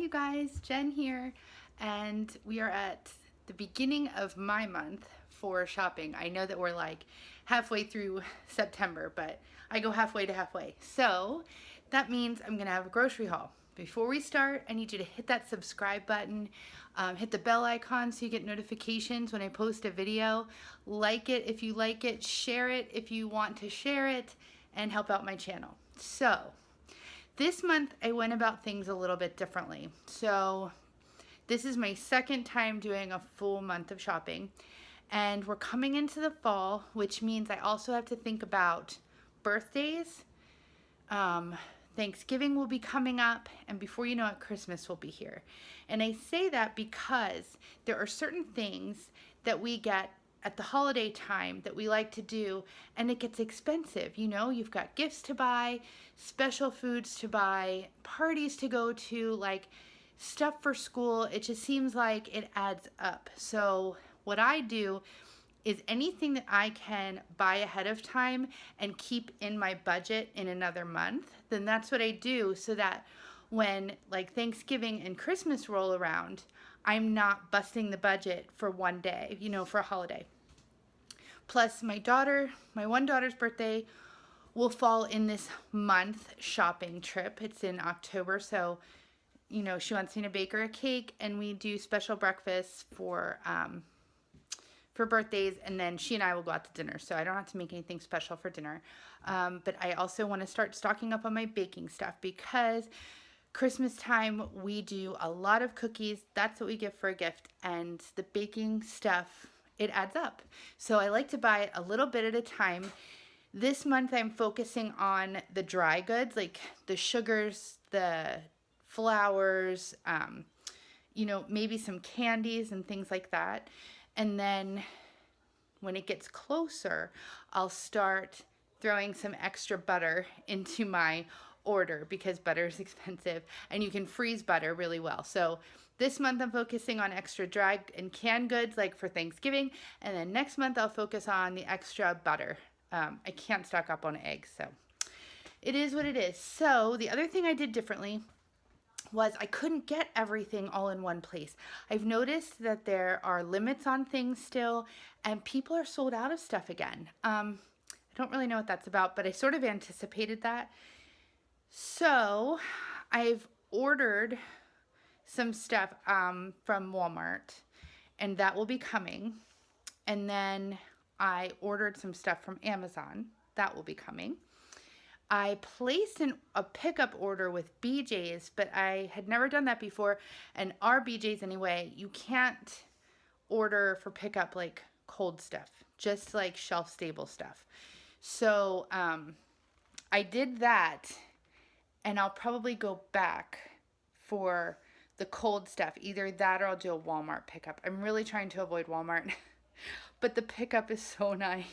you guys, Jen here, and we are at the beginning of my month for shopping. I know that we're like halfway through September, but I go halfway to halfway. So that means I'm gonna have a grocery haul. Before we start, I need you to hit that subscribe button, hit the bell icon so you get notifications when I post a video. Like it if you like it, share it if you want to share it, and help out my channel. So this month I went about things a little bit differently. So this is my second time doing a full month of shopping, and we're coming into the fall, which means I also have to think about birthdays. Thanksgiving will be coming up, and before you know it, Christmas will be here. And I say that because there are certain things that we get at the holiday time that we like to do, and it gets expensive. You know, you've got gifts to buy, special foods to buy, parties to go to, like stuff for school. It just seems like it adds up. So what I do is anything that I can buy ahead of time and keep in my budget in another month, then that's what I do, so that when like Thanksgiving and Christmas roll around, I'm not busting the budget for one day, you know, for a holiday. Plus my one daughter's birthday will fall in this month shopping trip. It's in October, so you know, she wants me to bake her a cake, and we do special breakfasts for birthdays, and then she and I will go out to dinner, so I don't have to make anything special for dinner. But I also want to start stocking up on my baking stuff, because Christmas time we do a lot of cookies. That's what we give for a gift, and the baking stuff, it adds up. So I like to buy it a little bit at a time. This month I'm focusing on the dry goods, like the sugars, the flours, you know, maybe some candies and things like that. And then when it gets closer, I'll start throwing some extra butter into my order, because butter is expensive and you can freeze butter really well. So this month I'm focusing on extra dry and canned goods, like for Thanksgiving, and then next month I'll focus on the extra butter. I can't stock up on eggs, so it is what it is. So the other thing I did differently was I couldn't get everything all in one place. I've noticed that there are limits on things still, and people are sold out of stuff again. I don't really know what that's about, but I sort of anticipated that. So I've ordered some stuff from Walmart, and that will be coming. And then I ordered some stuff from Amazon. That will be coming. I placed a pickup order with BJ's, but I had never done that before. And our BJ's anyway, you can't order for pickup like cold stuff, just like shelf stable stuff. So I did that, and I'll probably go back for the cold stuff. Either that or I'll do a Walmart pickup. I'm really trying to avoid Walmart, but the pickup is so nice.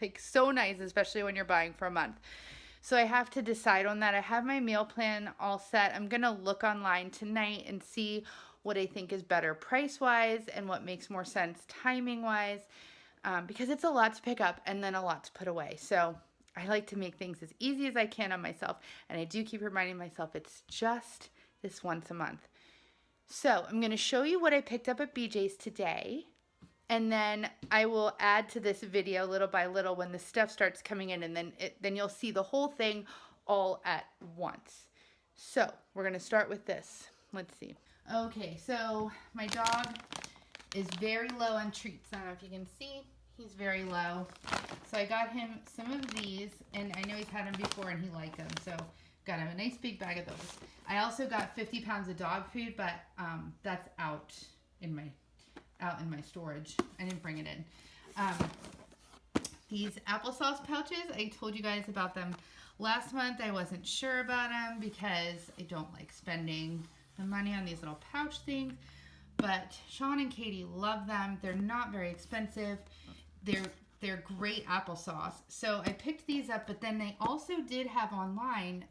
Like so nice, especially when you're buying for a month. So I have to decide on that. I have my meal plan all set. I'm going to look online tonight and see what I think is better price-wise and what makes more sense timing-wise, because it's a lot to pick up and then a lot to put away. So I like to make things as easy as I can on myself, and I do keep reminding myself it's just this once a month. So I'm going to show you what I picked up at BJ's today, and then I will add to this video little by little when the stuff starts coming in, and then you'll see the whole thing all at once. So we're going to start with this. Let's see. Okay, so my dog is very low on treats. I don't know if you can see. He's very low. So I got him some of these, and I know he's had them before and he liked them. So got him a nice big bag of those. I also got 50 pounds of dog food, but that's out in my storage. I didn't bring it in. These applesauce pouches, I told you guys about them last month. I wasn't sure about them because I don't like spending the money on these little pouch things, but Sean and Katie love them. They're not very expensive. They're great applesauce. So I picked these up, but then they also did have online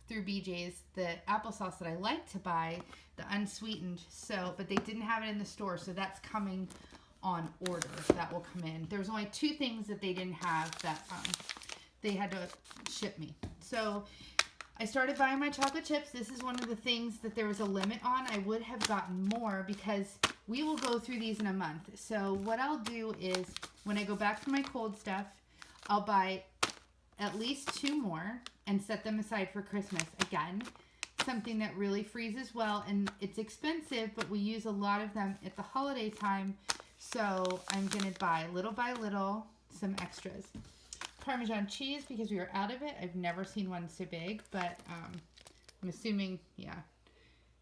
through BJ's the applesauce that I like to buy, the unsweetened. So, but they didn't have it in the store, so that's coming on order. That will come in. There was only 2 things that they didn't have that they had to ship me. So I started buying my chocolate chips. This is one of the things that there was a limit on. I would have gotten more because we will go through these in a month. So what I'll do is when I go back for my cold stuff, I'll buy at least 2 more and set them aside for Christmas. Again, something that really freezes well, and it's expensive, but we use a lot of them at the holiday time. So I'm going to buy little by little some extras. Parmesan cheese because we were out of it. I've never seen one so big, but I'm assuming, yeah,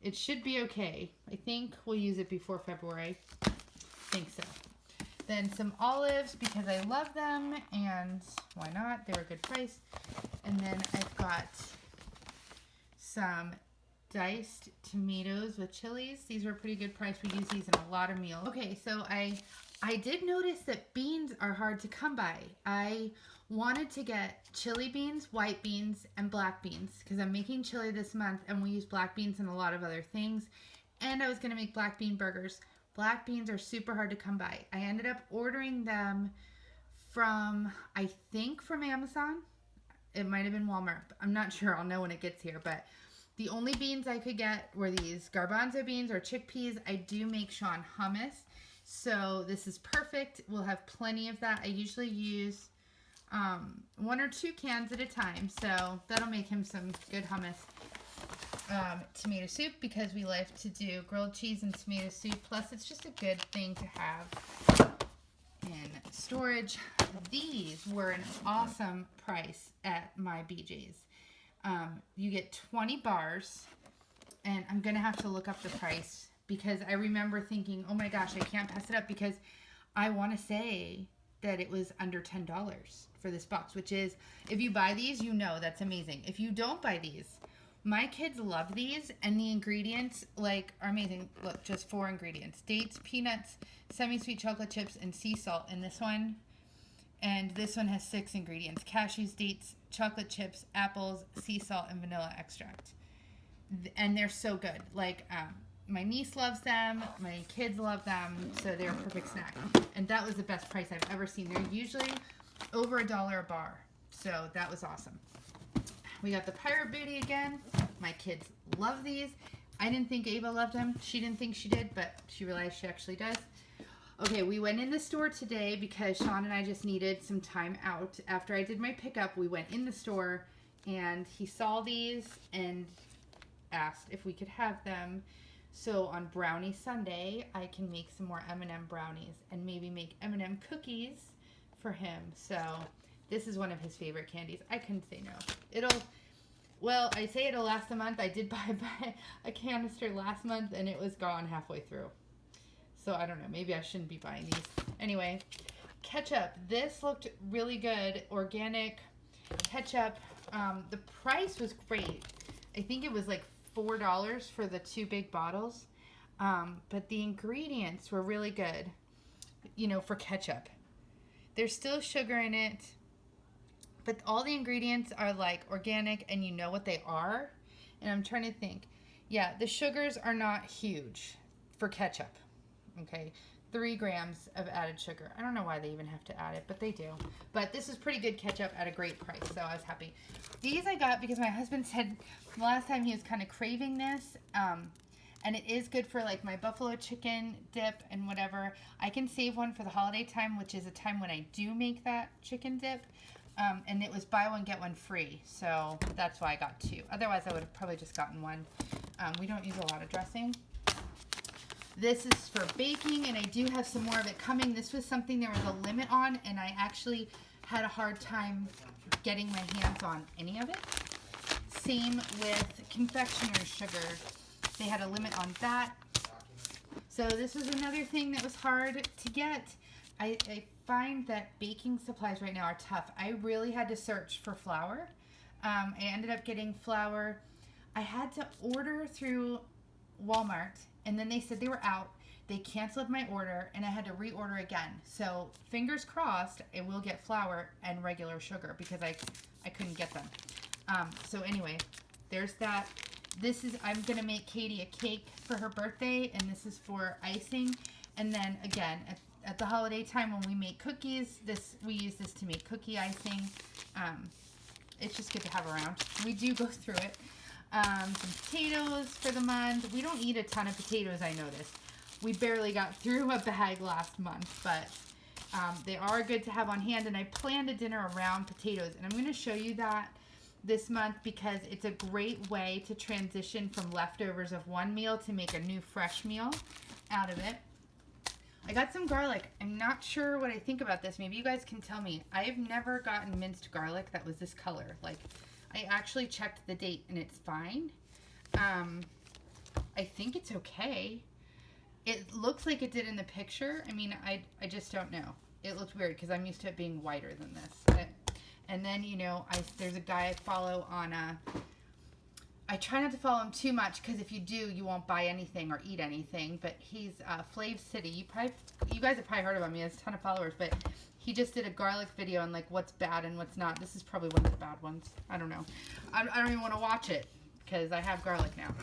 it should be okay. I think we'll use it before February. I think so. Then some olives because I love them, and why not? They were a good price. And then I've got some diced tomatoes with chilies. These are a pretty good price. We use these in a lot of meals. Okay, so I did notice that beans are hard to come by. I wanted to get chili beans, white beans, and black beans because I'm making chili this month and we use black beans in a lot of other things. And I was going to make black bean burgers. Black beans are super hard to come by. I ended up ordering them from, I think from Amazon. It might have been Walmart. I'm not sure. I'll know when it gets here. But the only beans I could get were these garbanzo beans or chickpeas. I do make Sean hummus. So this is perfect. We'll have plenty of that. I usually use 1 or 2 cans at a time. So that'll make him some good hummus. Tomato soup because we like to do grilled cheese and tomato soup. Plus, it's just a good thing to have in storage. These were an awesome price at my BJ's. You get 20 bars, and I'm going to have to look up the price because I remember thinking, oh my gosh, I can't pass it up because I want to say that it was under $10 for this box, which is, if you buy these, you know that's amazing. If you don't buy these, my kids love these, and the ingredients are amazing. Look, just 4 ingredients: dates, peanuts, semi-sweet chocolate chips, and sea salt in this one. And this one has 6 ingredients: cashews, dates, chocolate chips, apples, sea salt, and vanilla extract. And they're so good. My niece loves them. My kids love them. So they're a perfect snack. And that was the best price I've ever seen. They're usually over $1 a bar. So that was awesome. We got the Pirate Booty again. My kids love these. I didn't think Ava loved them. She didn't think she did, but she realized she actually does. Okay, we went in the store today because Sean and I just needed some time out. After I did my pickup, we went in the store and he saw these and asked if we could have them. So on Brownie Sunday, I can make some more M&M brownies and maybe make M&M cookies for him. So this is one of his favorite candies. I couldn't say no. I say it'll last a month. I did buy a canister last month and it was gone halfway through. So I don't know. Maybe I shouldn't be buying these. Anyway, ketchup. This looked really good. Organic ketchup. The price was great. I think it was like $4 for the 2 big bottles. But the ingredients were really good, for ketchup. There's still sugar in it, but all the ingredients are organic and you know what they are. And I'm trying to think. Yeah, the sugars are not huge for ketchup. Okay, 3 grams of added sugar. I don't know why they even have to add it, but they do. But this is pretty good ketchup at a great price, so I was happy. These I got because my husband said the last time he was kind of craving this, and it is good for my buffalo chicken dip and whatever. I can save one for the holiday time, which is a time when I do make that chicken dip, and it was buy one, get one free, so that's why I got 2. Otherwise, I would have probably just gotten 1. We don't use a lot of dressing. This is for baking, and I do have some more of it coming. This was something there was a limit on, and I actually had a hard time getting my hands on any of it. Same with confectioner's sugar. They had a limit on that. So this was another thing that was hard to get. I find that baking supplies right now are tough. I really had to search for flour. I ended up getting flour. I had to order through Walmart, and then they said they were out. They canceled my order, and I had to reorder again. So fingers crossed, I will get flour and regular sugar because I couldn't get them. So anyway, there's that. I'm going to make Katie a cake for her birthday, and this is for icing. And then again, at the holiday time when we make cookies, we use this to make cookie icing. it's just good to have around. We do go through it. Some potatoes for the month. We don't eat a ton of potatoes, I noticed. We barely got through a bag last month, but they are good to have on hand, and I planned a dinner around potatoes, and I'm going to show you that this month because it's a great way to transition from leftovers of one meal to make a new fresh meal out of it. I got some garlic. I'm not sure what I think about this. Maybe you guys can tell me. I've never gotten minced garlic that was this color. Like, I actually checked the date and it's fine. I think it's okay. It looks like it did in the picture. I mean, I just don't know. It looked weird because I'm used to it being whiter than this. And then, you know, there's a guy I follow on I try not to follow him too much because if you do, you won't buy anything or eat anything. But he's Flav City. You guys have probably heard about me. He has a ton of followers. But he just did a garlic video on like what's bad and what's not. This is probably one of the bad ones. I don't know. I don't even want to watch it because I have garlic now.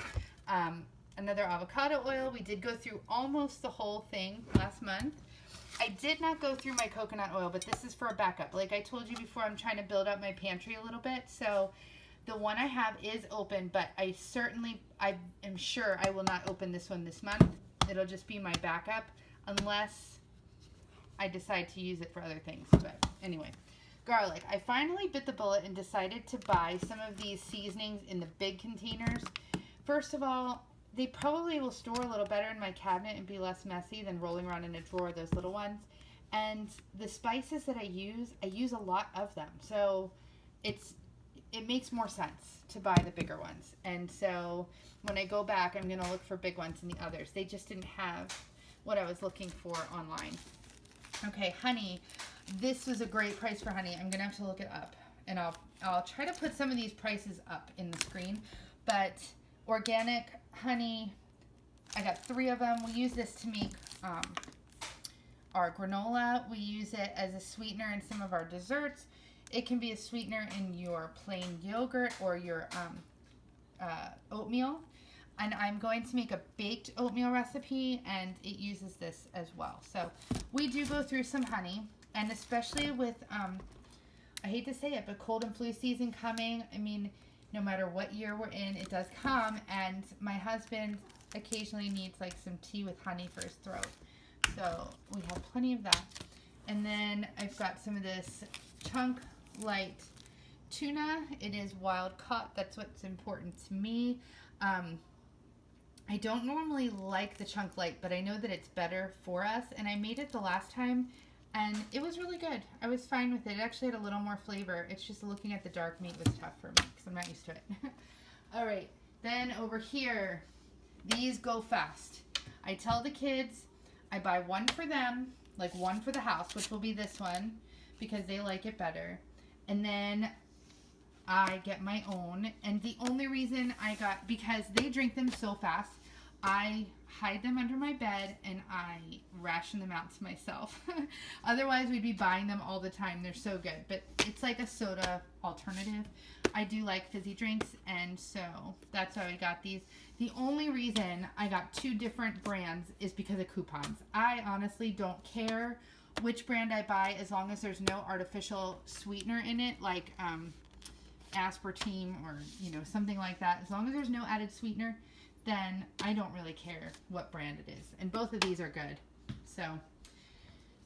Another avocado oil. We did go through almost the whole thing last month. I did not go through my coconut oil, but this is for a backup. Like I told you before, I'm trying to build up my pantry a little bit. So the one I have is open, but I am sure I will not open this one this month. It'll just be my backup unless I decide to use it for other things. But anyway, garlic. I finally bit the bullet and decided to buy some of these seasonings in the big containers. First of all, they probably will store a little better in my cabinet and be less messy than rolling around in a drawer, those little ones. And the spices that I use a lot of them. So it makes more sense to buy the bigger ones. And so when I go back, I'm going to look for big ones in the others. They just didn't have what I was looking for online. Okay, honey. This was a great price for honey. I'm going to have to look it up. And I'll try to put some of these prices up in the screen. But organic honey, I got 3 of them. We use this to make our granola. We use it as a sweetener in some of our desserts. It can be a sweetener in your plain yogurt or your oatmeal. And I'm going to make a baked oatmeal recipe, and it uses this as well. So we do go through some honey, and especially with, I hate to say it, but cold and flu season coming. I mean, no matter what year we're in, it does come. And my husband occasionally needs like some tea with honey for his throat. So we have plenty of that. And then I've got some of this Chunk Light tuna. It is wild caught. That's what's important to me. I don't normally like the Chunk Light, but I know that it's better for us. And I made it the last time, and it was really good. I was fine with it. It actually had a little more flavor. It's just looking at the dark meat was tough for me because I'm not used to it. All right. Then over here, these go fast. I tell the kids I buy one for them, like one for the house, which will be this one because they like it better. And then I get my own. And the only reason because they drink them so fast, I hide them under my bed and I ration them out to myself. Otherwise, we'd be buying them all the time. They're so good. But it's like a soda alternative. I do like fizzy drinks, and so that's why I got these. The only reason I got 2 different brands is because of coupons. I honestly don't care which brand I buy as long as there's no artificial sweetener in it, like aspartame or something like that. As long as there's no added sweetener, then I don't really care what brand it is. And both of these are good. So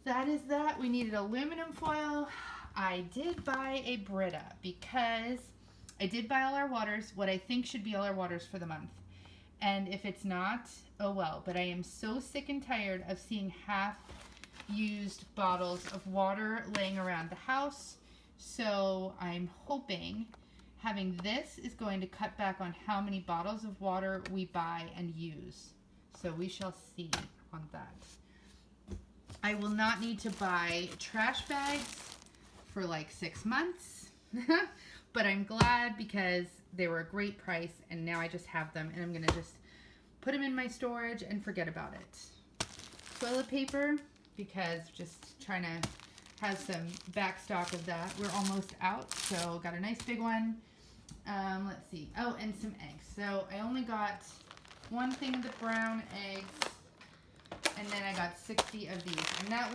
that is that. We needed aluminum foil. I did buy a Brita because I did buy all our waters, what I think should be all our waters for the month. And if it's not, oh well. But I am so sick and tired of seeing half-used bottles of water laying around the house. So I'm hoping having this is going to cut back on how many bottles of water we buy and use. So we shall see on that. I will not need to buy trash bags for like 6 months. But I'm glad because they were a great price and now I just have them and I'm going to just put them in my storage and forget about it. Toilet paper, because just trying to have some back stock of that. We're almost out, so got a nice big one. Let's see. Oh, and some eggs. So I only got one thing of the brown eggs, and then I got 60 of these. And that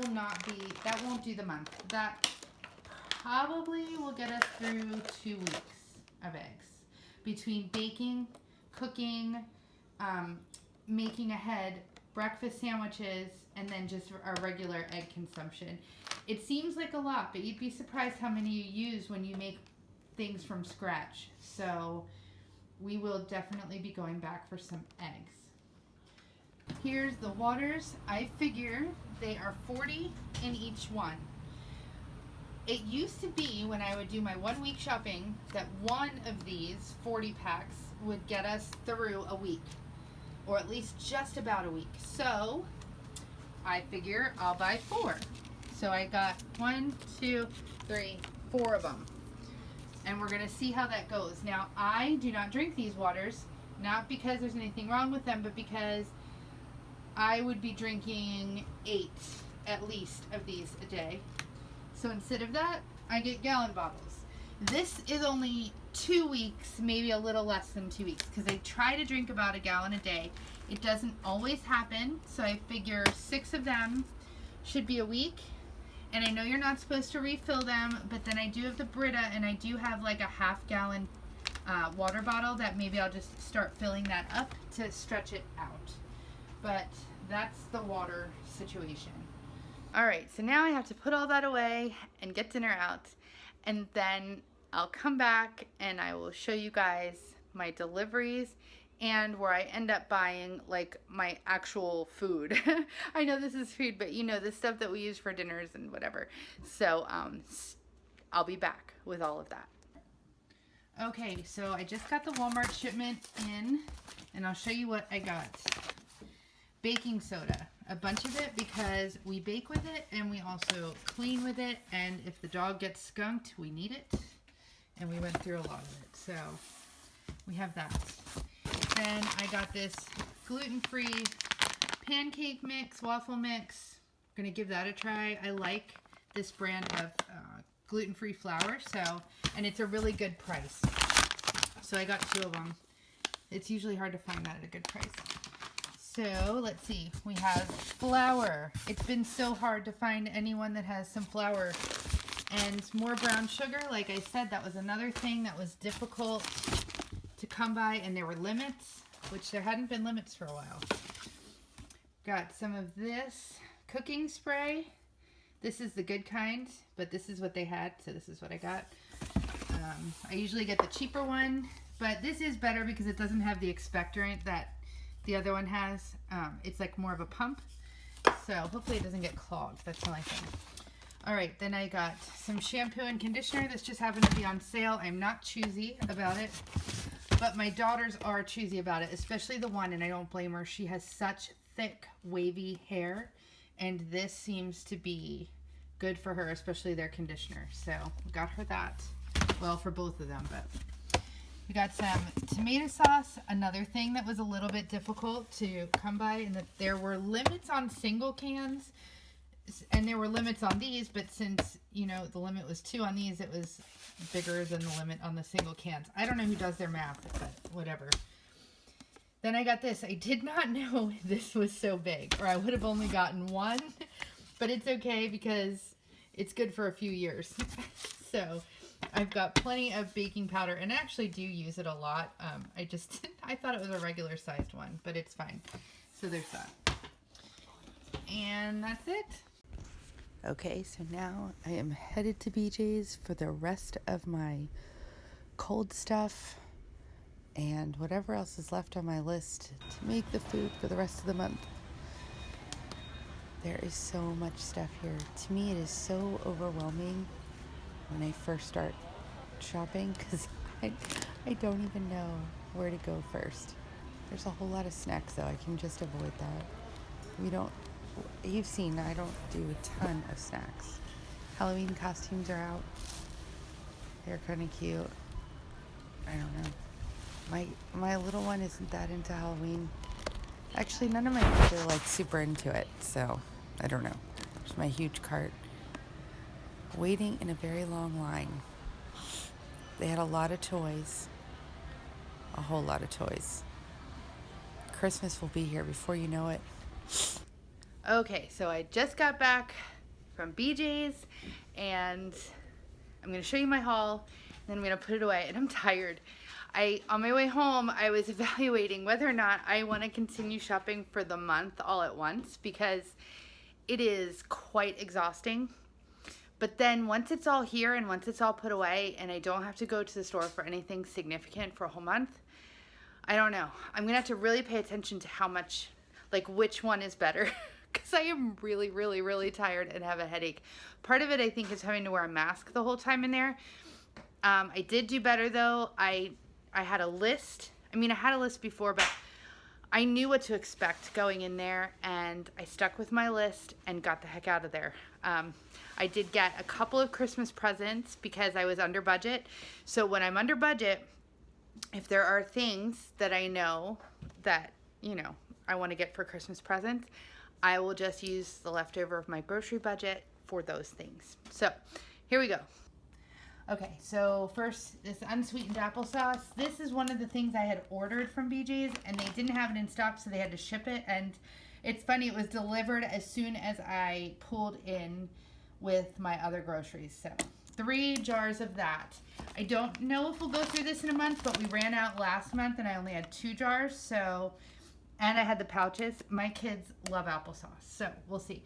won't do the month. That probably will get us through 2 weeks of eggs. Between baking, cooking, making ahead, breakfast sandwiches, and then just our regular egg consumption. It seems like a lot, but you'd be surprised how many you use when you make things from scratch. So we will definitely be going back for some eggs. Here's the waters. I figure they are 40 in each one. It used to be when I would do my 1 week shopping that one of these 40 packs would get us through a week, or at least just about a week. So I figure I'll buy 4. So I got 1, 2, 3, 4 of them. And we're gonna see how that goes. Now, I do not drink these waters, not because there's anything wrong with them, but because I would be drinking 8 at least of these a day. So instead of that, I get gallon bottles. This is only 2 weeks, maybe a little less than 2 weeks, because I try to drink about a gallon a day. It doesn't always happen, so I figure 6 of them should be a week. And I know you're not supposed to refill them, but then I do have the Brita, and I do have like a half-gallon water bottle that maybe I'll just start filling that up to stretch it out. But that's the water situation. All right, so now I have to put all that away and get dinner out, and then I'll come back and I will show you guys my deliveries and where I end up buying like my actual food. I know this is food, but you know, the stuff that we use for dinners and whatever. So I'll be back with all of that. Okay, so I just got the Walmart shipment in, and I'll show you what I got. Baking soda, a bunch of it because we bake with it and we also clean with it, and if the dog gets skunked, we need it, and we went through a lot of it, so we have that. Then I got this gluten-free pancake mix, waffle mix. I'm gonna give that a try. I like this brand of gluten-free flour, and it's a really good price. So I got 2 of them. It's usually hard to find that at a good price. So let's see, we have flour. It's been so hard to find anyone that has some flour, and more brown sugar. Like I said, that was another thing that was difficult to come by, and there were limits, which there hadn't been limits for a while. Got some of this cooking spray. This is the good kind, but this is what they had, so this is what I got. I usually get the cheaper one, but this is better because it doesn't have the expectorant that the other one has. It's like more of a pump, so hopefully it doesn't get clogged. That's the only thing. All right, then I got some shampoo and conditioner. This just happened to be on sale. I'm not choosy about it, but my daughters are choosy about it, especially the one, and I don't blame her. She has such thick, wavy hair, and this seems to be good for her, especially their conditioner. So we got her that. Well, for both of them, but we got some tomato sauce, another thing that was a little bit difficult to come by, and that there were limits on single cans, and there were limits on these, but since, you know, the limit was 2 on these, it was bigger than the limit on the single cans. I don't know who does their math, but whatever. Then I got this. I did not know this was so big, or I would have only gotten 1, but it's okay because it's good for a few years. So I've got plenty of baking powder, and I actually do use it a lot. I thought it was a regular sized one, but it's fine. So there's that. And that's it. Okay, so now I am headed to BJ's for the rest of my cold stuff and whatever else is left on my list to make the food for the rest of the month. There is so much stuff here. To me, it is so overwhelming when I first start shopping because I don't even know where to go first. There's a whole lot of snacks though. I can just avoid that. You've seen I don't do a ton of snacks. Halloween costumes are out. They're kind of cute. I don't know. My little one isn't that into Halloween. Actually, none of my kids are like super into it, so I don't know. There's my huge cart. Waiting in a very long line. They had a lot of toys. A whole lot of toys. Christmas will be here before you know it. Okay, so I just got back from BJ's, and I'm going to show you my haul, and then I'm going to put it away, and I'm tired. On my way home, I was evaluating whether or not I want to continue shopping for the month all at once, because it is quite exhausting. But then once it's all here and once it's all put away and I don't have to go to the store for anything significant for a whole month, I don't know. I'm going to have to really pay attention to how much, like which one is better, because I am really, really, really tired and have a headache. Part of it, I think, is having to wear a mask the whole time in there. I did do better, though. I had a list. I mean, I had a list before, but I knew what to expect going in there, and I stuck with my list and got the heck out of there. I did get a couple of Christmas presents because I was under budget. So when I'm under budget, if there are things that I know that, I want to get for Christmas presents, I will just use the leftover of my grocery budget for those things. So here we go. Okay, so first, this unsweetened applesauce. This is one of the things I had ordered from BJ's, and they didn't have it in stock, so they had to ship it. And it's funny, it was delivered as soon as I pulled in with my other groceries. So 3 jars of that. I don't know if we'll go through this in a month, but we ran out last month, and I only had 2 jars. So, and I had the pouches. My kids love applesauce, so we'll see.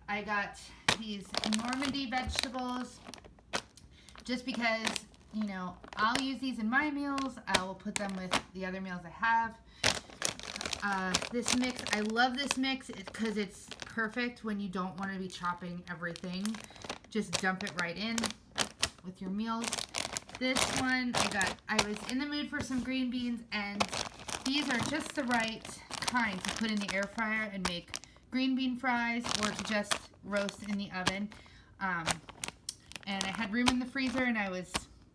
I got these Normandy vegetables. Just because, I'll use these in my meals. I will put them with the other meals I have. This mix, I love this mix because it's perfect when you don't want to be chopping everything. Just dump it right in with your meals. This one, I was in the mood for some green beans, and these are just the right kind to put in the air fryer and make green bean fries, or to just roast in the oven. And I had room in the freezer, and I was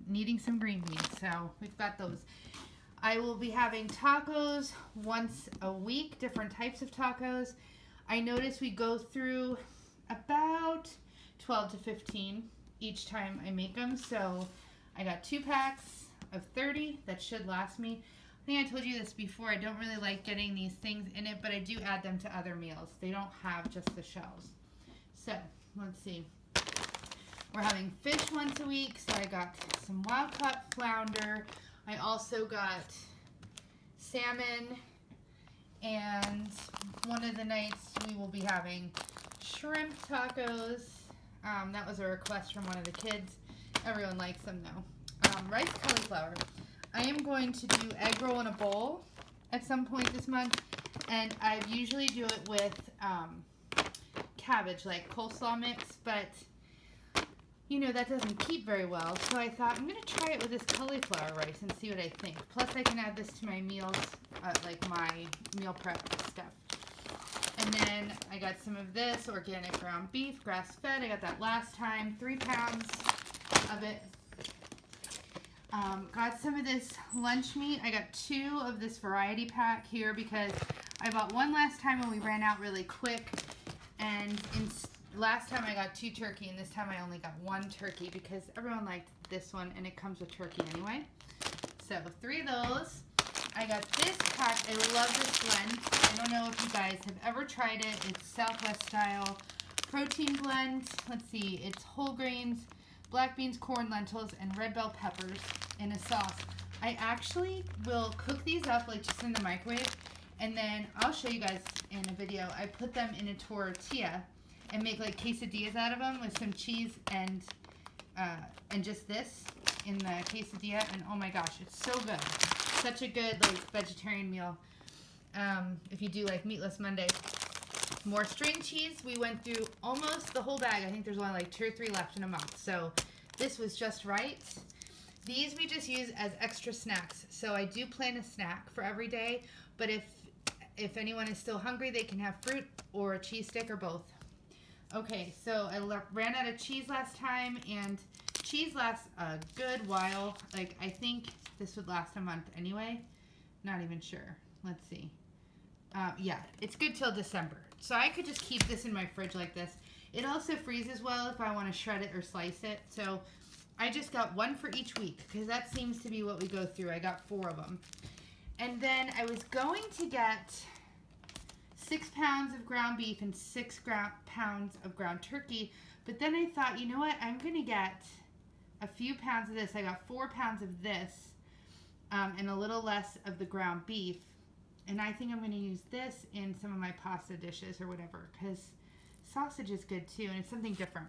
needing some green beans, so we've got those. I will be having tacos once a week, different types of tacos. I notice we go through about 12 to 15 each time I make them, so I got 2 packs of 30. That should last me. I think I told you this before. I don't really like getting these things in it, but I do add them to other meals. They don't have just the shells. So, let's see. We're having fish once a week, so I got some wild-caught flounder. I also got salmon, and one of the nights we will be having shrimp tacos. That was a request from one of the kids. Everyone likes them though. Rice cauliflower. I am going to do egg roll in a bowl at some point this month, and I usually do it with cabbage, like coleslaw mix, but that doesn't keep very well, so I thought I'm going to try it with this cauliflower rice and see what I think. Plus, I can add this to my meals, like my meal prep stuff. And then I got some of this organic ground beef, grass-fed. I got that last time, 3 pounds of it. Got some of this lunch meat. I got 2 of this variety pack here because I bought one last time when we ran out really quick, and last time I got 2 turkey, and this time I only got 1 turkey because everyone liked this one, and it comes with turkey anyway. So 3 of those. I got this pack. I love this blend. I don't know if you guys have ever tried it. It's Southwest style protein blend. Let's see. It's whole grains, black beans, corn, lentils, and red bell peppers in a sauce. I actually will cook these up like just in the microwave, and then I'll show you guys in a video. I put them in a tortilla and make like quesadillas out of them with some cheese and just this in the quesadilla, and oh my gosh, it's so good. Such a good like vegetarian meal. If you do like Meatless Monday. More string cheese. We went through almost the whole bag. I think there's only like 2 or 3 left in a month, so this was just right. These we just use as extra snacks. So I do plan a snack for every day, but if anyone is still hungry, they can have fruit or a cheese stick or both. Okay, so I ran out of cheese last time, and cheese lasts a good while. Like, I think this would last a month anyway. Not even sure. Let's see. Yeah, it's good till December. So I could just keep this in my fridge like this. It also freezes well if I want to shred it or slice it. So I just got 1 for each week because that seems to be what we go through. I got 4 of them. And then I was going to get 6 pounds of ground beef and 6 pounds of ground turkey. But then I thought, you know what? I'm going to get a few pounds of this. I got 4 pounds of this and a little less of the ground beef. And I think I'm going to use this in some of my pasta dishes or whatever, because sausage is good too, and it's something different.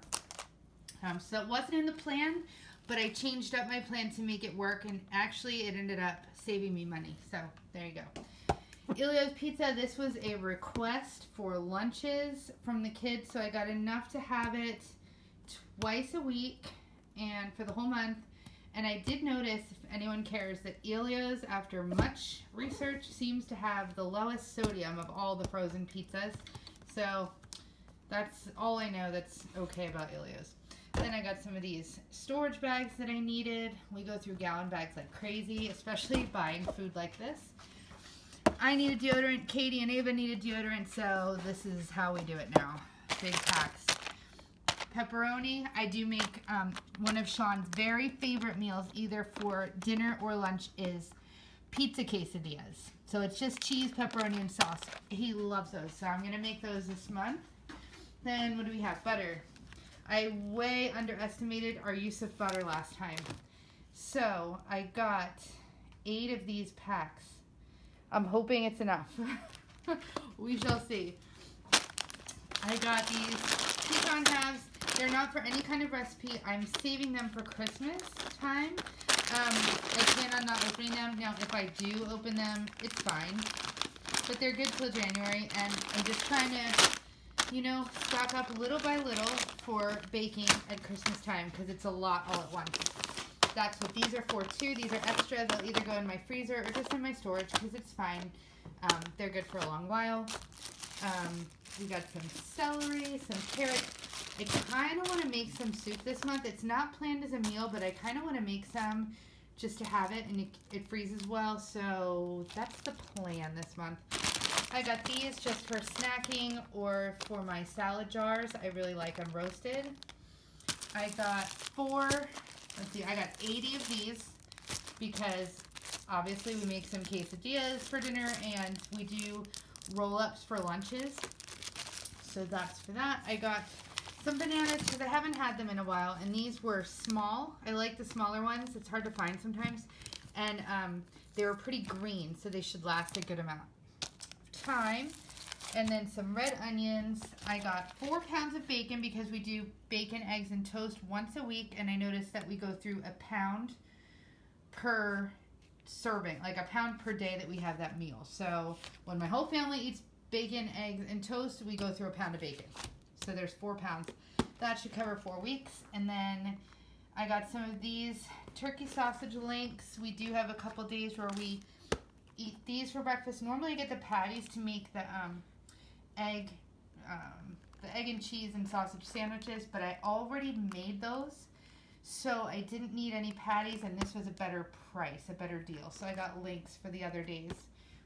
So it wasn't in the plan, but I changed up my plan to make it work, and actually it ended up saving me money. So there you go. Elio's Pizza, this was a request for lunches from the kids, so I got enough to have it twice a week and for the whole month. And I did notice, if anyone cares, that Elio's, after much research, seems to have the lowest sodium of all the frozen pizzas. So that's all I know that's okay about Elio's. Then I got some of these storage bags that I needed. We go through gallon bags like crazy, especially buying food like this. I need a deodorant. Katie and Ava need a deodorant, so this is how we do it now. Big packs. Pepperoni. I do make one of Sean's very favorite meals, either for dinner or lunch, is pizza quesadillas. So it's just cheese, pepperoni, and sauce. He loves those, so I'm going to make those this month. Then what do we have? Butter. I way underestimated our use of butter last time. So I got 8 of these packs. I'm hoping it's enough. We shall see. I got these pecan halves. They're not for any kind of recipe. I'm saving them for Christmas time. I plan on not opening them. Now, if I do open them, it's fine. But they're good till January, and I'm just trying to, you know, stock up little by little for baking at Christmas time, because it's a lot all at once. That's what these are for too. These are extra. They'll either go in my freezer or just in my storage, because it's fine. They're good for a long while. We got some celery, some carrots. I kind of want to make some soup this month. It's not planned as a meal, but I kind of want to make some just to have it, and it freezes well. So that's the plan this month. I got these just for snacking or for my salad jars. I really like them roasted. I got I got 80 of these, because obviously we make some quesadillas for dinner and we do roll-ups for lunches. So that's for that. I got some bananas because I haven't had them in a while, and these were small. I like the smaller ones. It's hard to find sometimes. And they were pretty green, so they should last a good amount of time. And then some red onions. I got 4 pounds of bacon because we do bacon, eggs, and toast once a week, and I noticed that we go through a pound per serving, like a pound per day that we have that meal. So when my whole family eats bacon, eggs, and toast, we go through a pound of bacon. So there's 4 pounds. That should cover 4 weeks. And then I got some of these turkey sausage links. We do have a couple days where we eat these for breakfast. Normally I get the patties to make the egg and cheese and sausage sandwiches, but I already made those, so I didn't need any patties, and this was a better price, a better deal. So I got links for the other days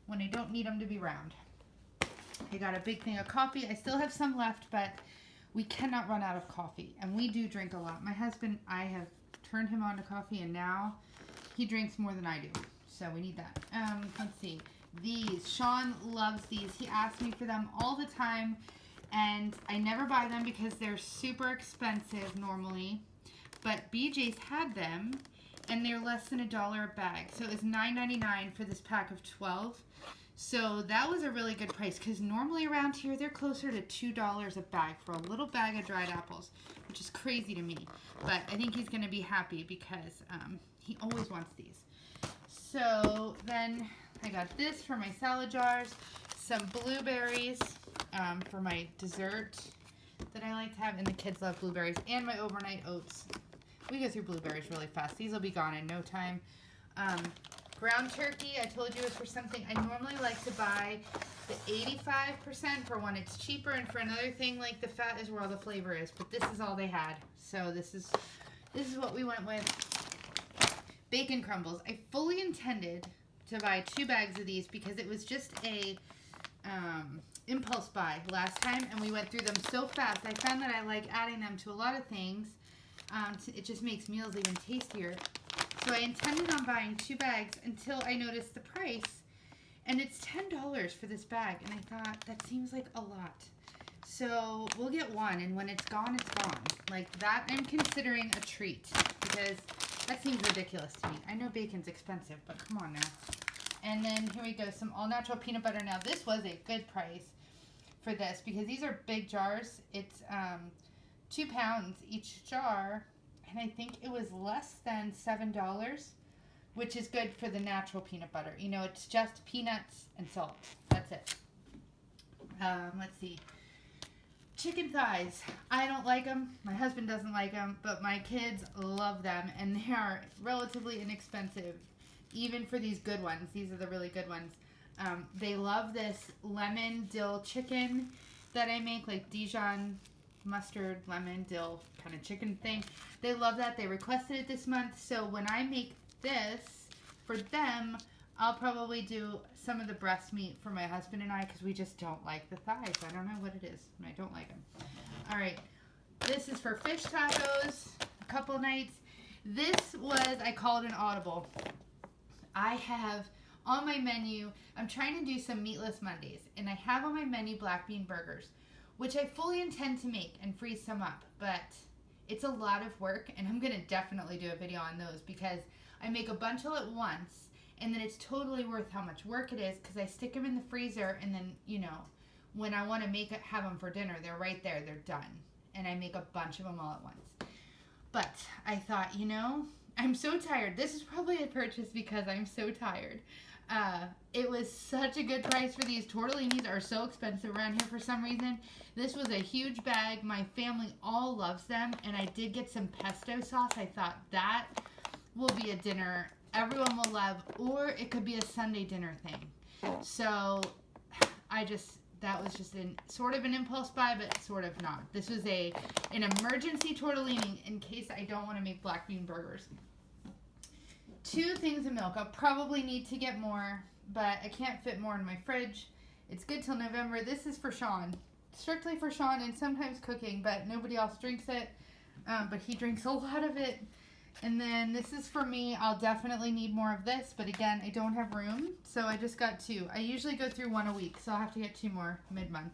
when I don't need them to be round. I got a big thing of coffee. I still have some left, but we cannot run out of coffee, and we do drink a lot. My husband, I have turned him on to coffee, and now he drinks more than I do, so we need that. Let's see. These. Sean loves these. He asks me for them all the time, and I never buy them because they're super expensive normally. But BJ's had them, and they're less than $1 a bag. So it was $9.99 for this pack of 12. So that was a really good price, because normally around here they're closer to $2 a bag for a little bag of dried apples, which is crazy to me. But I think he's going to be happy because he always wants these. So then I got this for my salad jars, some blueberries for my dessert that I like to have, and the kids love blueberries, and my overnight oats. We go through blueberries really fast. These will be gone in no time. Ground turkey, I told you, is for something. I normally like to buy the 85% for when it's cheaper, and for another thing, like the fat is where all the flavor is. But this is all they had, so this is what we went with. Bacon crumbles. I fully intended to buy 2 bags of these because it was just a impulse buy last time, and we went through them so fast. I found that I like adding them to a lot of things. It just makes meals even tastier. So I intended on buying 2 bags until I noticed the price, and it's $10 for this bag, and I thought that seems like a lot. So we'll get one, and when it's gone, it's gone. Like that, I'm considering a treat because that seems ridiculous to me. I know bacon's expensive, but come on now. And then here we go, some all-natural peanut butter. Now this was a good price for this because these are big jars. It's 2 pounds each jar, and I think it was less than $7, which is good for the natural peanut butter. You know, it's just peanuts and salt. That's it. Let's see. Chicken thighs. I don't like them. My husband doesn't like them, but my kids love them, and they are relatively inexpensive, even for these good ones. These are the really good ones. They love this lemon dill chicken that I make, like Dijon mustard, lemon, dill kind of chicken thing. They love that. They requested it this month, so when I make this for them, I'll probably do some of the breast meat for my husband and I because we just don't like the thighs. I don't know what it is. I don't like them. All right. This is for fish tacos. A couple nights. This was, I call it an audible. I have on my menu, I'm trying to do some meatless Mondays, and I have on my menu black bean burgers, which I fully intend to make and freeze some up, but it's a lot of work, and I'm going to definitely do a video on those because I make a bunch all at once, and then it's totally worth how much work it is because I stick them in the freezer, and then, you know, when I want to have them for dinner, they're right there, they're done, and I make a bunch of them all at once. But I thought, you know, I'm so tired. This is probably a purchase because I'm so tired. It was such a good price for these. Tortellinis are so expensive around here for some reason. This was a huge bag. My family all loves them, and I did get some pesto sauce. I thought that will be a dinner everyone will love, or it could be a Sunday dinner thing. So that was just sort of an impulse buy, but sort of not. This was an emergency tortellini in case I don't want to make black bean burgers. 2 things of milk. I'll probably need to get more, but I can't fit more in my fridge. It's good till November. This is for Sean. Strictly for Sean and sometimes cooking, but nobody else drinks it. But he drinks a lot of it. And then this is for me. I'll definitely need more of this, but again, I don't have room, so I just got 2. I usually go through 1 a week, so I'll have to get 2 more mid-month.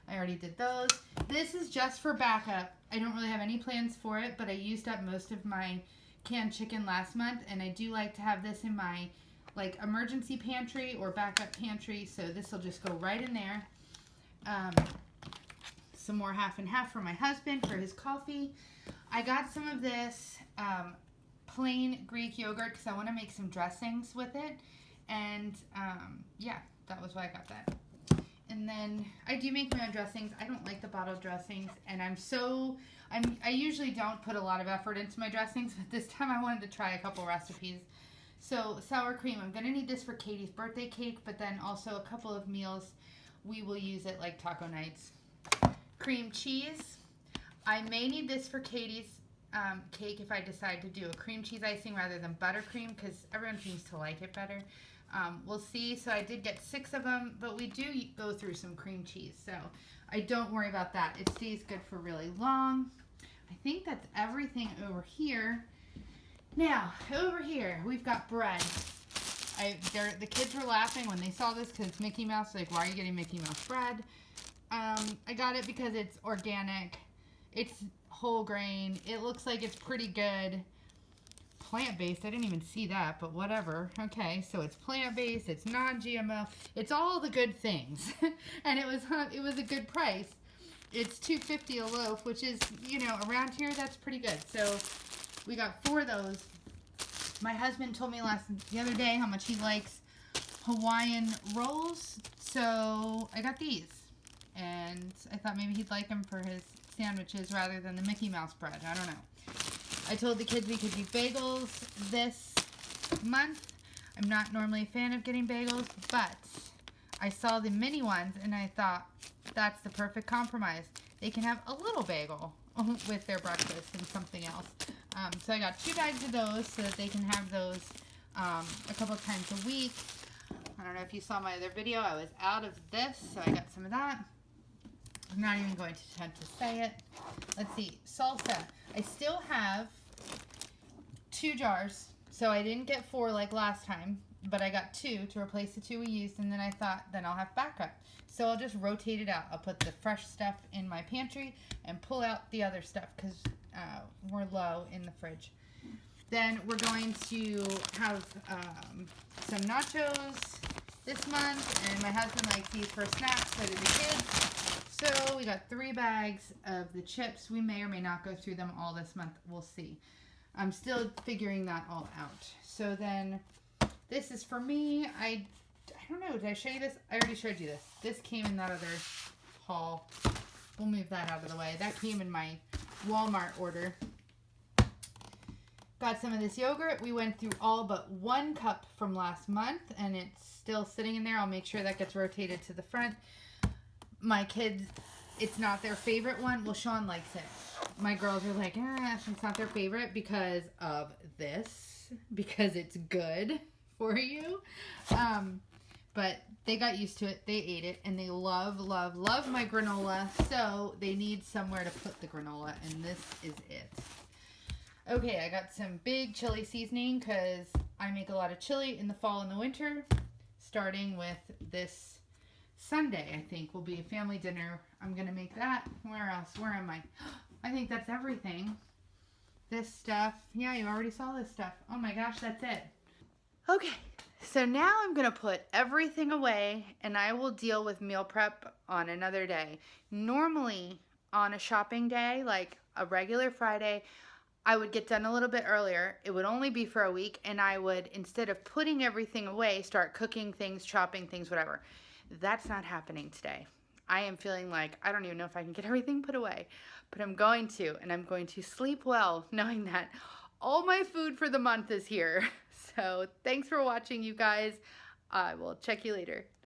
I already did those. This is just for backup. I don't really have any plans for it, but I used up most of my canned chicken last month, and I do like to have this in my like emergency pantry or backup pantry, so this will just go right in there. Some more half and half for my husband for his coffee. I got some of this plain Greek yogurt because I want to make some dressings with it, and yeah, that was why I got that. And then I do make my own dressings. I don't like the bottled dressings, and I usually don't put a lot of effort into my dressings, but this time I wanted to try a couple recipes. So sour cream, I'm gonna need this for Katie's birthday cake, but then also a couple of meals we will use it like taco nights. Cream cheese, I may need this for Katie's cake if I decide to do a cream cheese icing rather than buttercream because everyone seems to like it better. We'll see. So I did get 6 of them, but we do go through some cream cheese, so I don't worry about that. It stays good for really long. I think that's everything over here. Now, over here, we've got bread. The kids were laughing when they saw this because it's Mickey Mouse. Like, why are you getting Mickey Mouse bread? I got it because it's organic. It's whole grain. It looks like it's pretty good. Plant-based. I didn't even see that, but whatever. Okay, so it's plant-based. It's non-GMO. It's all the good things, and it was a good price. It's $2.50 a loaf, which is, you know, around here that's pretty good. So we got 4 of those. My husband told me the other day how much he likes Hawaiian rolls, so I got these, and I thought maybe he'd like them for his sandwiches rather than the Mickey Mouse bread. I don't know. I told the kids we could do bagels this month. I'm not normally a fan of getting bagels, but I saw the mini ones and I thought that's the perfect compromise. They can have a little bagel with their breakfast and something else. So I got 2 bags of those so that they can have those a couple of times a week. I don't know if you saw my other video. I was out of this, so I got some of that. I'm not even going to attempt to say it. Let's see. Salsa. I still have 2 jars, so I didn't get 4 like last time. but I got 2 to replace the 2 we used, and then I thought then I'll have backup. So I'll just rotate it out. I'll put the fresh stuff in my pantry and pull out the other stuff because we're low in the fridge. Then we're going to have some nachos this month, and my husband likes these for snacks, so do the kids. So we got 3 bags of the chips. We may or may not go through them all this month. We'll see. I'm still figuring that all out. So then this is for me. I don't know. Did I show you this? I already showed you this. This came in that other haul. We'll move that out of the way. That came in my Walmart order. Got some of this yogurt. We went through all but 1 cup from last month, and it's still sitting in there. I'll make sure that gets rotated to the front. My kids, it's not their favorite one. Well, Sean likes it. My girls are like, it's not their favorite because of this, because it's good for you. But they got used to it. They ate it, and they love, love, love my granola. So they need somewhere to put the granola, and this is it. Okay, I got some big chili seasoning because I make a lot of chili in the fall and the winter. Starting with this Sunday, I think, will be a family dinner. I'm going to make that. Where else? Where am I? I think that's everything. This stuff. Yeah, you already saw this stuff. Oh my gosh, that's it. Okay, so now I'm going to put everything away, and I will deal with meal prep on another day. Normally, on a shopping day, like a regular Friday, I would get done a little bit earlier. It would only be for a week, and I would, instead of putting everything away, start cooking things, chopping things, whatever. That's not happening today. I am feeling like I don't even know if I can get everything put away, but I'm going to, and I'm going to sleep well knowing that all my food for the month is here. So thanks for watching, you guys. I will check you later.